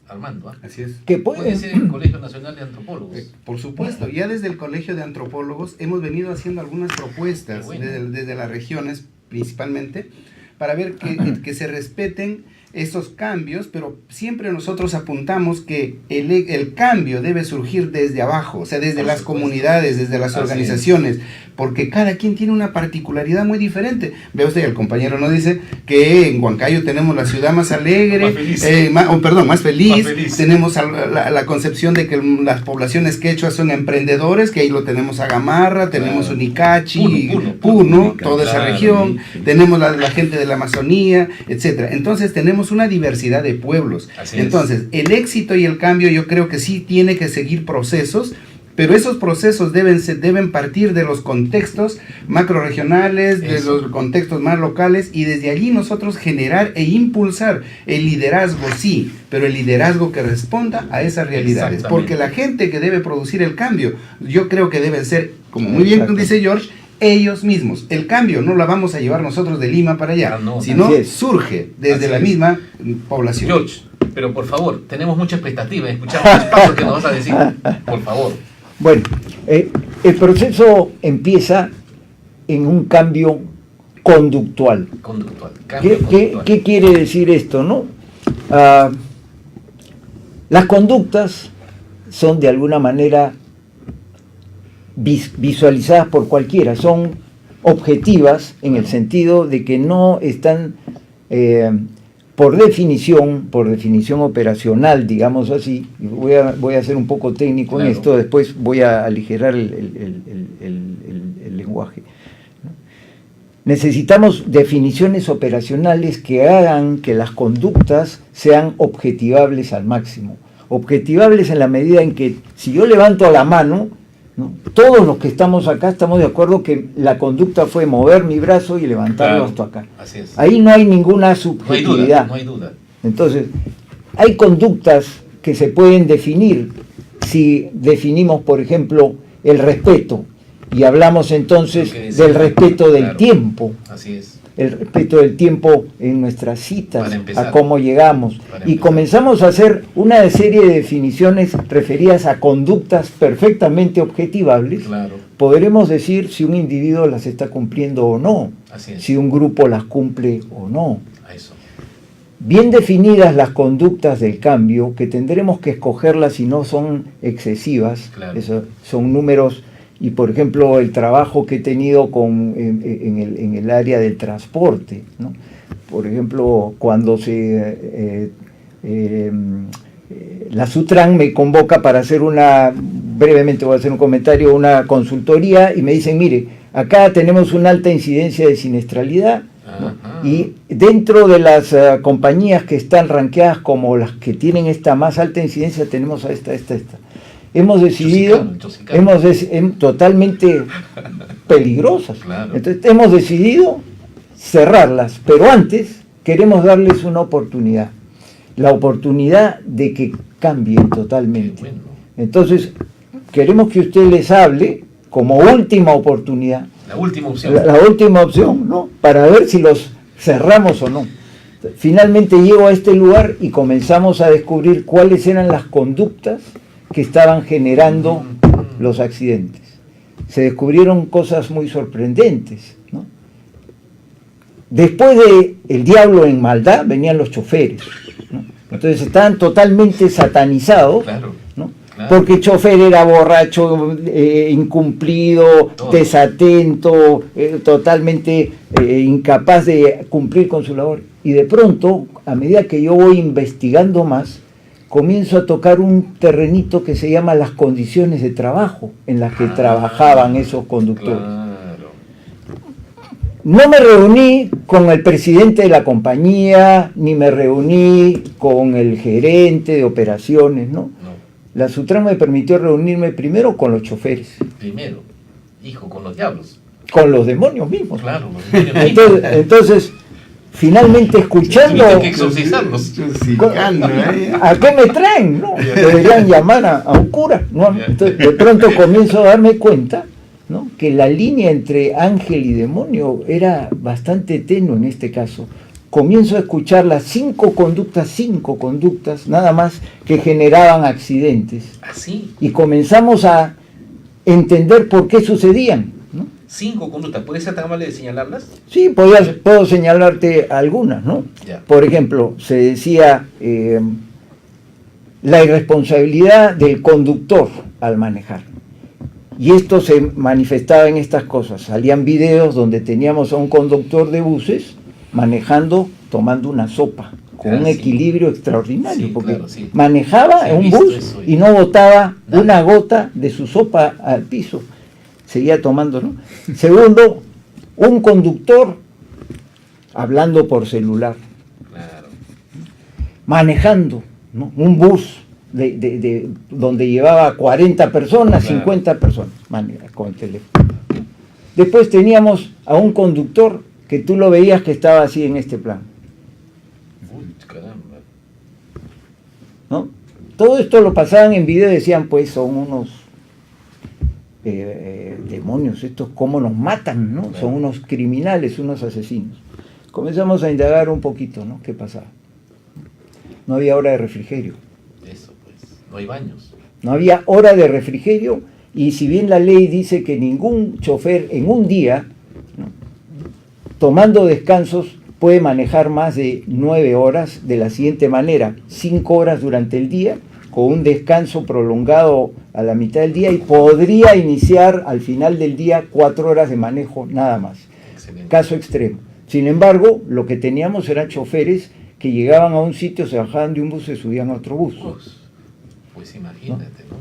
Armando. ¿Ah? Así es. que Puede puede ser el Colegio Nacional de Antropólogos. Por supuesto, ya desde el Colegio de Antropólogos hemos venido haciendo algunas propuestas Qué bueno. desde las regiones principalmente para ver que se respeten esos cambios, pero siempre nosotros apuntamos que el cambio debe surgir desde abajo, o sea, desde Por las supuesto. comunidades, desde las Así organizaciones, porque cada quien tiene una particularidad muy diferente. Ve usted, el compañero nos dice que en Huancayo tenemos la ciudad más alegre, Más feliz. más feliz, Más feliz. tenemos la concepción de que las poblaciones quechuas son emprendedores, que ahí lo tenemos a Gamarra, tenemos Claro. Unicachi, Puno, toda esa claro, región, sí. tenemos la gente de la Amazonía, etcétera. Entonces tenemos tenemos una diversidad de pueblos. Así es. Entonces, el éxito y el cambio yo creo que sí tiene que seguir procesos, pero esos procesos deben partir de los contextos macrorregionales, de los contextos más locales, y desde allí nosotros generar e impulsar el liderazgo, sí, pero el liderazgo que responda a esas realidades. Porque la gente que debe producir el cambio, yo creo que deben ser, como muy bien dice George, ellos mismos. El cambio no la vamos a llevar nosotros de Lima para allá, sino surge desde la misma población. George, pero por favor, tenemos mucha expectativa en escuchar los pasos que nos vas a decir, por favor. Bueno, el proceso empieza en un cambio conductual. ¿Qué quiere decir esto, no? Las conductas son de alguna manera visualizadas por cualquiera, son objetivas en el sentido de que no están por definición operacional, digamos así. Voy a ser un poco técnico en esto, después voy a aligerar el lenguaje. Necesitamos definiciones operacionales que hagan que las conductas sean objetivables al máximo. Objetivables en la medida en que si yo levanto la mano, ¿no? Todos los que estamos acá estamos de acuerdo que la conducta fue mover mi brazo y levantarlo hasta acá. Así es. Ahí no hay ninguna subjetividad. No hay duda. Entonces, hay conductas que se pueden definir si definimos, por ejemplo, el respeto, y hablamos entonces del respeto del tiempo. Así es. El respeto del tiempo en nuestras citas, a cómo llegamos. Y comenzamos a hacer una serie de definiciones referidas a conductas perfectamente objetivables. Claro. Podremos decir si un individuo las está cumpliendo o no, si un grupo las cumple o no. Eso. Bien definidas las conductas del cambio, que tendremos que escogerlas si no son excesivas, eso, son números. Y por ejemplo el trabajo que he tenido en el área del transporte, ¿no? Por ejemplo, cuando la Sutran me convoca para hacer brevemente voy a hacer un comentario, una consultoría, y me dicen, mire, acá tenemos una alta incidencia de siniestralidad, ¿no? Y dentro de las compañías que están rankeadas como las que tienen esta más alta incidencia tenemos a esta. Hemos decidido, totalmente peligrosas. Claro. Entonces hemos decidido cerrarlas, pero antes queremos darles una oportunidad, la oportunidad de que cambien totalmente. Bueno. Entonces queremos que usted les hable como última oportunidad. La última opción. La última opción, ¿no? Para ver si los cerramos o no. Finalmente llego a este lugar y comenzamos a descubrir cuáles eran las conductas que estaban generando los accidentes. Se descubrieron cosas muy sorprendentes, ¿no? Después de el diablo en maldad venían los choferes, ¿no? Entonces estaban totalmente satanizados, ¿no? Porque el chofer era borracho, incumplido, desatento, totalmente incapaz de cumplir con su labor. Y de pronto, a medida que yo voy investigando más, comienzo a tocar un terrenito que se llama las condiciones de trabajo en las que trabajaban esos conductores. Claro. No me reuní con el presidente de la compañía, ni me reuní con el gerente de operaciones, ¿no? La Sutran me permitió reunirme primero con los choferes. Primero, hijo, con los diablos. Con los demonios mismos. Claro, los demonios mismos. Entonces finalmente escuchando, hay que exorcizarlos. ¿A qué me traen? ¿No? Deberían llamar a un cura, ¿no? Entonces, de pronto comienzo a darme cuenta, ¿no? Que la línea entre ángel y demonio era bastante tenue en este caso. Comienzo a escuchar las cinco conductas nada más que generaban accidentes. ¿Así? Y comenzamos a entender por qué sucedían. 5 conductas, ¿puedes ser tan amable de señalarlas? Sí, puedo señalarte algunas, ¿no? Ya. Por ejemplo, se decía la irresponsabilidad del conductor al manejar. Y esto se manifestaba en estas cosas. Salían videos donde teníamos a un conductor de buses manejando, tomando una sopa, con un equilibrio extraordinario, porque manejaba en un bus y no botaba una gota de su sopa al piso. Seguía tomando, ¿no? Segundo, un conductor hablando por celular. Claro. manejando, ¿no? Un bus donde llevaba 40 personas, Claro. 50 personas, con el teléfono. Después teníamos a un conductor que tú lo veías que estaba así en este plan, Uy, caramba. ¿no? Todo esto lo pasaban en video y decían, pues son unos demonios, estos cómo nos matan, ¿no? Son unos criminales, unos asesinos. Comenzamos a indagar un poquito, ¿no? ¿Qué pasaba? No había hora de refrigerio. Eso, pues. No hay baños. No había hora de refrigerio, y si bien la ley dice que ningún chofer en un día, ¿no?, tomando descansos, puede manejar más de 9 horas de la siguiente manera: 5 horas durante el día, con un descanso prolongado a la mitad del día, y podría iniciar al final del día 4 horas de manejo nada más. Excelente. Caso extremo. Sin embargo, lo que teníamos eran choferes que llegaban a un sitio, se bajaban de un bus, se subían a otro bus. Pues imagínate, ¿no?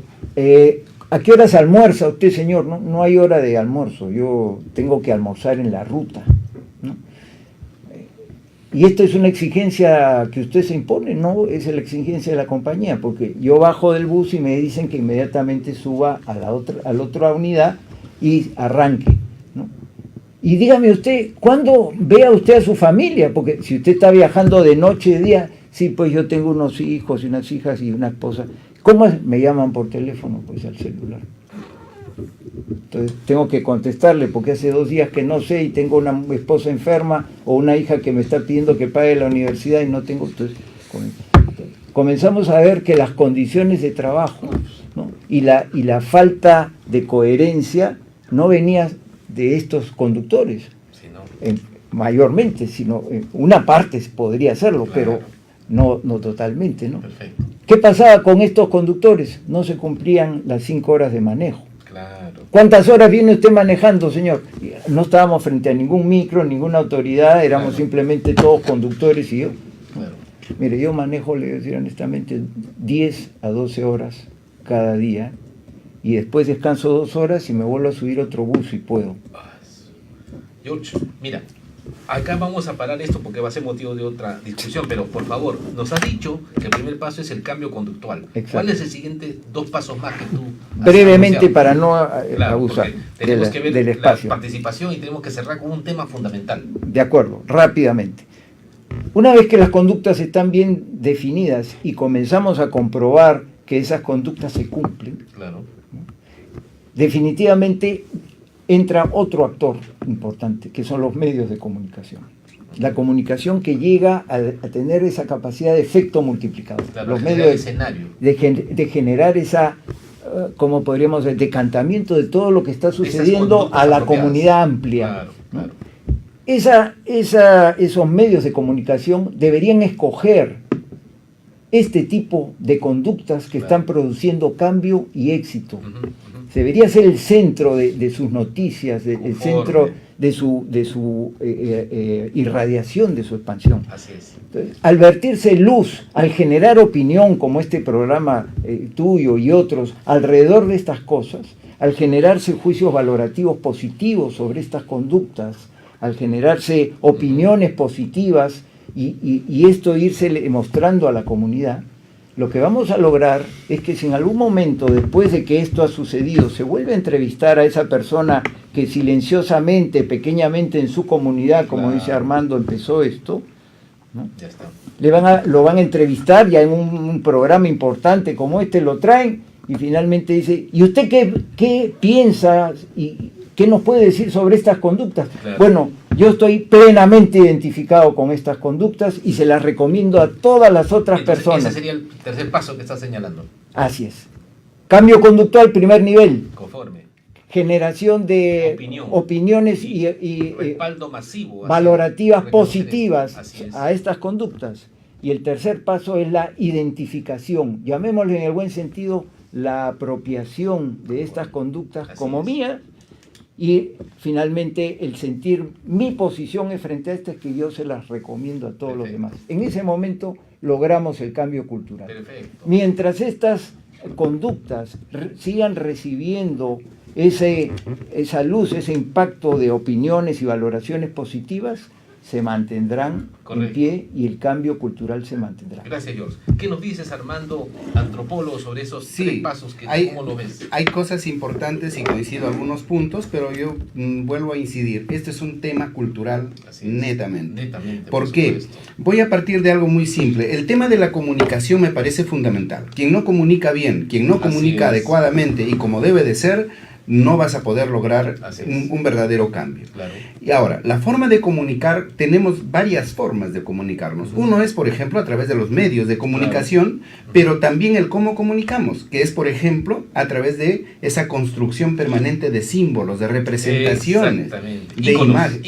¿A qué horas almuerza usted, señor? No hay hora de almuerzo, yo tengo que almorzar en la ruta, ¿no? Y esto es una exigencia que usted se impone, no es la exigencia de la compañía, porque yo bajo del bus y me dicen que inmediatamente suba a la otra unidad y arranque, ¿no? Y dígame usted, ¿cuándo vea usted a su familia? Porque si usted está viajando de noche, de día, sí, pues yo tengo unos hijos y unas hijas y una esposa. ¿Cómo es? Me llaman por teléfono, pues al celular. Entonces tengo que contestarle porque hace 2 días que no sé y tengo una esposa enferma o una hija que me está pidiendo que pague la universidad y no tengo. Entonces comenzamos a ver que las condiciones de trabajo, ¿no?, y la falta de coherencia no venía de estos conductores, Si no, mayormente, sino una parte podría hacerlo, Claro. pero no totalmente, ¿no? perfecto. ¿Qué pasaba con estos conductores? No se cumplían las 5 horas de manejo. Claro. ¿Cuántas horas viene usted manejando, señor? No estábamos frente a ningún micro, ninguna autoridad, éramos Claro. simplemente todos conductores y yo. Claro. Mire, yo manejo, le voy a decir honestamente, 10 a 12 horas cada día, y después descanso 2 horas y me vuelvo a subir otro bus si puedo. George, mira, acá vamos a parar esto porque va a ser motivo de otra discusión, pero por favor, nos has dicho que el primer paso es el cambio conductual. Exacto. ¿Cuál es el siguiente 2 pasos más que tú has Brevemente, anunciado? para no Claro, abusar porque tenemos que ver del la espacio. participación y tenemos que cerrar con un tema fundamental. De acuerdo, rápidamente. Una vez que las conductas están bien definidas y comenzamos a comprobar que esas conductas se cumplen, Claro. definitivamente entra otro actor importante, que son los medios de comunicación. La comunicación que llega a tener esa capacidad de efecto multiplicador. Claro, Los generar medios escenario. de generar esa, como podríamos decir, decantamiento de todo lo que está sucediendo conductas a la apropiadas. comunidad amplia. Claro, ¿no? claro. Esos medios de comunicación deberían escoger este tipo de conductas que Claro. están produciendo cambio y éxito. Ujú, ujú. Debería ser el centro de sus noticias, el Conforme. centro de su irradiación, de su expansión. Así es. Entonces, al vertirse luz, al generar opinión como este programa tuyo y otros alrededor de estas cosas, al generarse juicios valorativos positivos sobre estas conductas, al generarse opiniones positivas y esto irse mostrando a la comunidad, lo que vamos a lograr es que si en algún momento, después de que esto ha sucedido, se vuelve a entrevistar a esa persona que silenciosamente, pequeñamente en su comunidad, como Claro. dice Armando, empezó esto, ¿no?, Ya está. lo van a entrevistar ya en un programa importante como este, lo traen y finalmente dice, ¿y usted qué piensa y qué nos puede decir sobre estas conductas? Claro. Bueno, yo estoy plenamente identificado con estas conductas y se las recomiendo a todas las otras Entonces, personas. ese sería el tercer paso que estás señalando. Así es. Cambio conductual, primer nivel. Conforme. Generación de Opinión. opiniones y Respaldo masivo. hacia valorativas reconocer positivas eso. Así es. a estas conductas. Y el tercer paso es la identificación, llamémosle en el buen sentido la apropiación de estas conductas Así como es. mías, y finalmente el sentir mi posición frente a estas que yo se las recomiendo a todos los Perfecto. demás. En ese momento logramos el cambio cultural. Perfecto. Mientras estas conductas sigan recibiendo esa luz, ese impacto de opiniones y valoraciones positivas, se mantendrán en Correcto. pie y el cambio cultural se mantendrá. Gracias, George. ¿Qué nos dices, Armando, antropólogo, sobre esos Sí, 3 pasos que cómo lo ves? Hay cosas importantes y coincido en algunos puntos, pero yo vuelvo a incidir. Este es un tema cultural Así es. netamente. Netamente. ¿Por qué? supuesto. Voy a partir de algo muy simple. El tema de la comunicación me parece fundamental. Quien no comunica bien, quien no Así comunica es. adecuadamente y como debe de ser, no vas a poder lograr Así es. un verdadero cambio. Claro. Y ahora, la forma de comunicar, tenemos varias formas de comunicarnos. Uno es, por ejemplo, a través de los medios de comunicación, pero también el cómo comunicamos, que es, por ejemplo, a través de esa construcción permanente de símbolos, de representaciones, Exactamente. de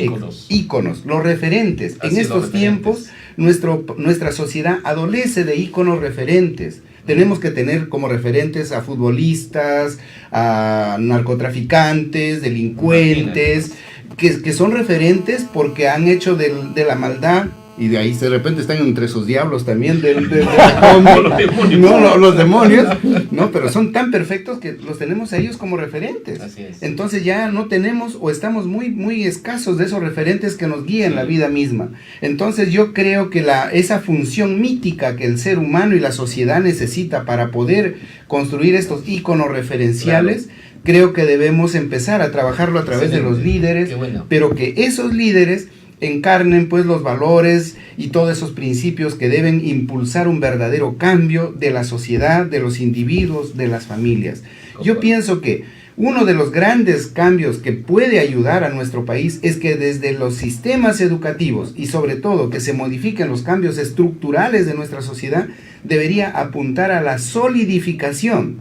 Íconos. íconos, los referentes. Así En es, los estos tiempos, nuestra sociedad adolece de íconos referentes. Tenemos que tener como referentes a futbolistas, a narcotraficantes, delincuentes, que son referentes porque han hecho de la maldad, y de ahí de repente están entre esos diablos también, los demonios. No, los demonios, no, pero son tan perfectos que los tenemos a ellos como referentes. Así es. Entonces ya no tenemos o estamos muy, muy escasos de esos referentes que nos guían la vida misma. Entonces yo creo que esa función mítica que el ser humano y la sociedad necesita para poder construir estos íconos referenciales, creo que debemos empezar a trabajarlo a través de los líderes, Qué bueno. pero que esos líderes encarnen pues los valores y todos esos principios que deben impulsar un verdadero cambio de la sociedad, de los individuos, de las familias. Yo pienso que uno de los grandes cambios que puede ayudar a nuestro país es que desde los sistemas educativos y sobre todo que se modifiquen los cambios estructurales de nuestra sociedad, debería apuntar a la solidificación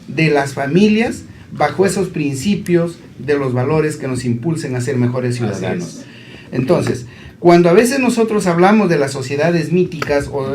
de las familias bajo esos principios de los valores que nos impulsen a ser mejores ciudadanos. Entonces, cuando a veces nosotros hablamos de las sociedades míticas, o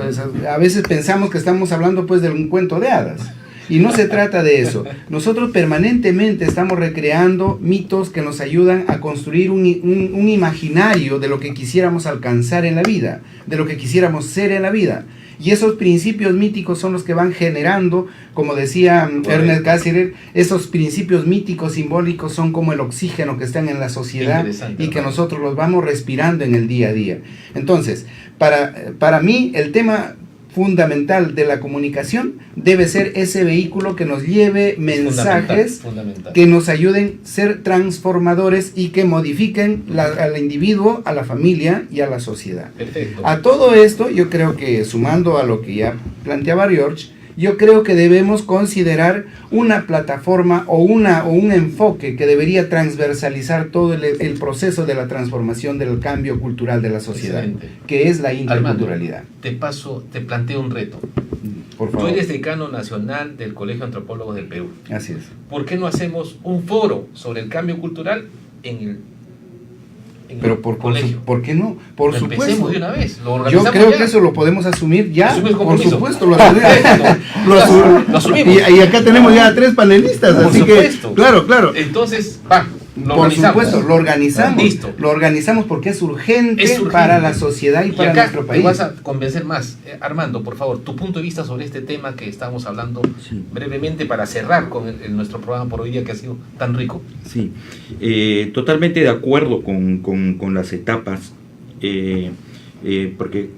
a veces pensamos que estamos hablando pues de un cuento de hadas, y no se trata de eso. Nosotros permanentemente estamos recreando mitos que nos ayudan a construir un imaginario de lo que quisiéramos alcanzar en la vida, de lo que quisiéramos ser en la vida. Y esos principios míticos son los que van generando, como decía Ernest Cassirer, esos principios míticos simbólicos son como el oxígeno que están en la sociedad y que nosotros los vamos respirando en el día a día. Entonces, para mí el tema fundamental de la comunicación debe ser ese vehículo que nos lleve mensajes fundamental. que nos ayuden a ser transformadores y que modifiquen al individuo, a la familia y a la sociedad. Perfecto. A todo esto, yo creo que sumando a lo que ya planteaba George, yo creo que debemos considerar una plataforma o un enfoque que debería transversalizar todo el proceso de la transformación del cambio cultural de la sociedad, Excelente. que es la interculturalidad. Armando, te planteo un reto. Por Tú favor. eres decano nacional del Colegio de Antropólogos del Perú. Así es. ¿Por qué no hacemos un foro sobre el cambio cultural en el Pero colegio? ¿por qué no? Por Lo supuesto. empecemos de una vez. Lo Yo organizamos creo ya. que eso lo podemos asumir ya. Asume el Por compromiso. supuesto, lo asumimos. Lo asumimos. Y acá tenemos ya 3 panelistas, Por así supuesto. que, claro. Entonces, va, lo Por organizamos. supuesto, lo organizamos. Listo. Lo organizamos porque es urgente, Es urgente. para la sociedad y para acá nuestro país. te vas a convencer más. Armando, por favor, tu punto de vista sobre este tema que estamos hablando brevemente para cerrar con nuestro programa por hoy día que ha sido tan rico. Sí, totalmente de acuerdo con las etapas, porque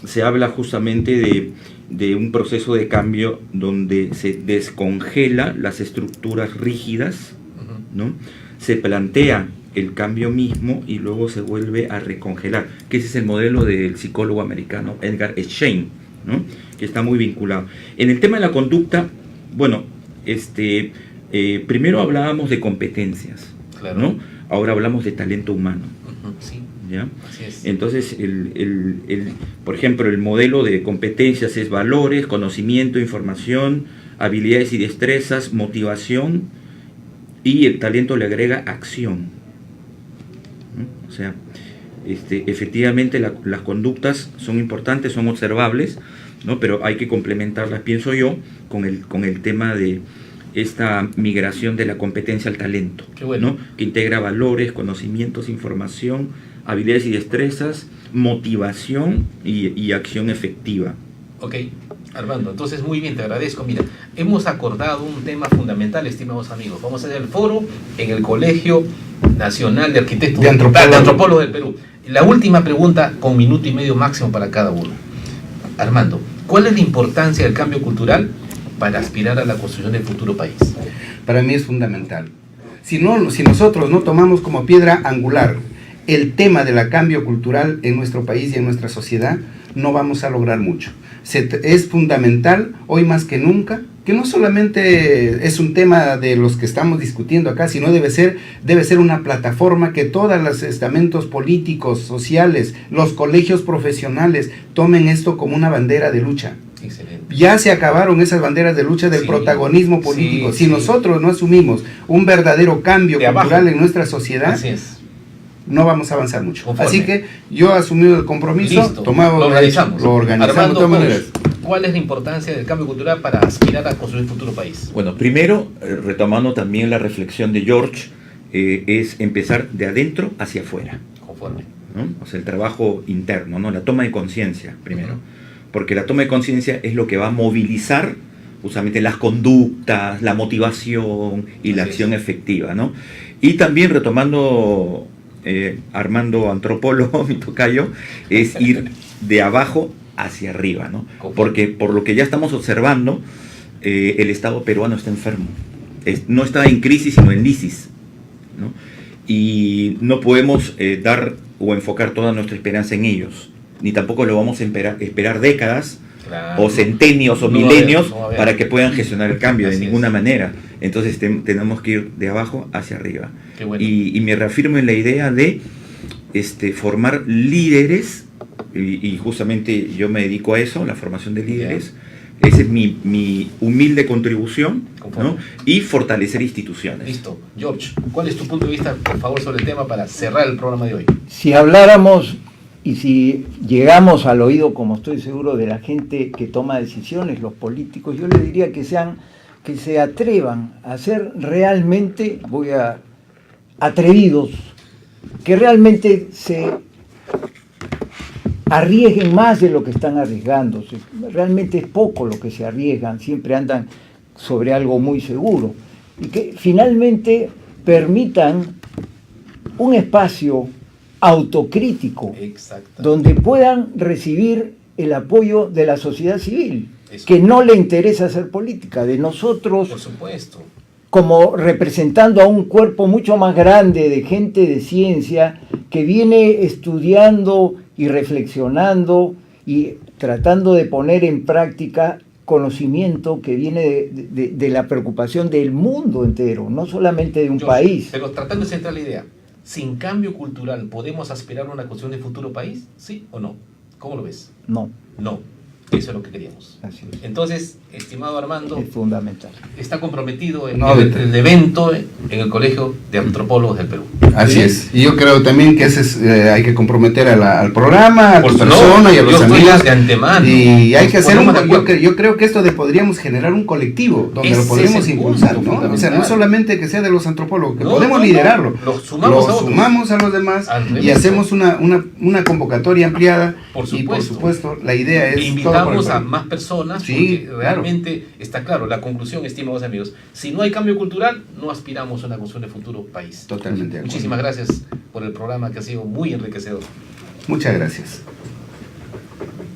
se habla justamente de un proceso de cambio donde se descongela las estructuras rígidas, ¿no? Se plantea el cambio mismo y luego se vuelve a recongelar, que ese es el modelo del psicólogo americano Edgar Schein, ¿no? Que está muy vinculado. En el tema de la conducta, bueno, primero hablábamos de competencias, Claro. ¿no? Ahora hablamos de talento humano, Sí, ¿ya? así es. Entonces, por ejemplo, el modelo de competencias es valores, conocimiento, información, habilidades y destrezas, motivación, y el talento le agrega acción, ¿no? O sea, efectivamente las conductas son importantes, son observables, ¿no? Pero hay que complementarlas, pienso yo, con el tema de esta migración de la competencia al talento, Qué bueno. ¿no? Que integra valores, conocimientos, información, habilidades y destrezas, motivación y acción efectiva. Ok, Armando, entonces muy bien, te agradezco. Mira, hemos acordado un tema fundamental, estimados amigos. Vamos a hacer el foro en el Colegio Nacional de Arquitectos De Antropólogos. de Antropólogos del Perú. La última pregunta, con 1 minuto y medio máximo para cada uno. Armando, ¿cuál es la importancia del cambio cultural para aspirar a la construcción del futuro país? Para mí es fundamental. Si nosotros no tomamos como piedra angular el tema del cambio cultural en nuestro país y en nuestra sociedad, no vamos a lograr mucho. Es fundamental, hoy más que nunca, que no solamente es un tema de los que estamos discutiendo acá, sino debe ser una plataforma que todos los estamentos políticos, sociales, los colegios profesionales tomen esto como una bandera de lucha. Excelente. Ya se acabaron esas banderas de lucha del protagonismo político. Si nosotros no asumimos un verdadero cambio cultural en nuestra sociedad, así es, no vamos a avanzar mucho. Conforme. Así que yo he asumido el compromiso, lo organizamos. Armando, de todas maneras. ¿Cuál es la importancia del cambio cultural para aspirar a construir un futuro país? Bueno, primero, retomando también la reflexión de George, es empezar de adentro hacia afuera. Conforme. ¿No? O sea, el trabajo interno, ¿no? La toma de conciencia, primero. Porque la toma de conciencia es lo que va a movilizar justamente las conductas, la motivación y la acción efectiva, ¿no? Y también retomando, Armando, antropólogo, mi tocayo, es ir de abajo hacia arriba, ¿no? Porque por lo que ya estamos observando, el Estado peruano está enfermo. No está en crisis, sino en lisis, ¿no? Y no podemos dar o enfocar toda nuestra esperanza en ellos, ni tampoco lo vamos a esperar décadas, claro, o centenios o milenios para que puedan gestionar el cambio, de ninguna manera. Entonces tenemos que ir de abajo hacia arriba. Qué bueno. Y me reafirmo en la idea de formar líderes, y justamente yo me dedico a eso, la formación de líderes. Esa es mi humilde contribución, ¿no? Y fortalecer instituciones. Listo. George, ¿cuál es tu punto de vista, por favor, sobre el tema para cerrar el programa de hoy? Si habláramos y si llegamos al oído, como estoy seguro, de la gente que toma decisiones, los políticos, yo les diría que se atrevan a ser realmente, atrevidos, que realmente se arriesguen más de lo que están arriesgándose. Realmente es poco lo que se arriesgan, siempre andan sobre algo muy seguro. Y que finalmente permitan un espacio autocrítico, donde puedan recibir el apoyo de la sociedad civil, que no le interesa hacer política, de nosotros, por supuesto, como representando a un cuerpo mucho más grande de gente de ciencia que viene estudiando y reflexionando y tratando de poner en práctica conocimiento que viene de la preocupación del mundo entero, no solamente de un país. Pero tratando de centrar la idea, ¿sin cambio cultural podemos aspirar a una construcción de futuro país? ¿Sí o no? ¿Cómo lo ves? No. No. Eso es lo que queríamos. Así es. Entonces, estimado Armando, es fundamental. Está comprometido en el evento en el Colegio de Antropólogos del Perú. Así es. Y yo creo también que hay que comprometer al programa, a tu persona y a los amigos. De antemano. Y hay que hacer yo creo que podríamos generar un colectivo donde lo podemos impulsar, ¿no? O sea, no solamente que sea de los antropólogos, que podemos liderarlo. Lo sumamos a los demás y hacemos una convocatoria ampliada. Y por supuesto, la idea es invitamos a más personas, porque realmente está claro, la conclusión, estimados amigos, si no hay cambio cultural, no aspiramos a una construcción de futuro país. Totalmente. Muchísimas gracias por el programa, que ha sido muy enriquecedor. Muchas gracias.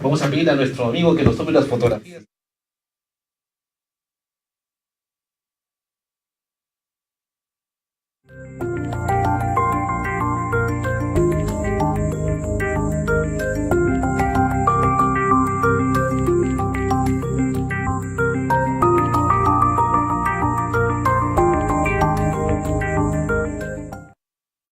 Vamos a pedir a nuestro amigo que nos tome las fotografías.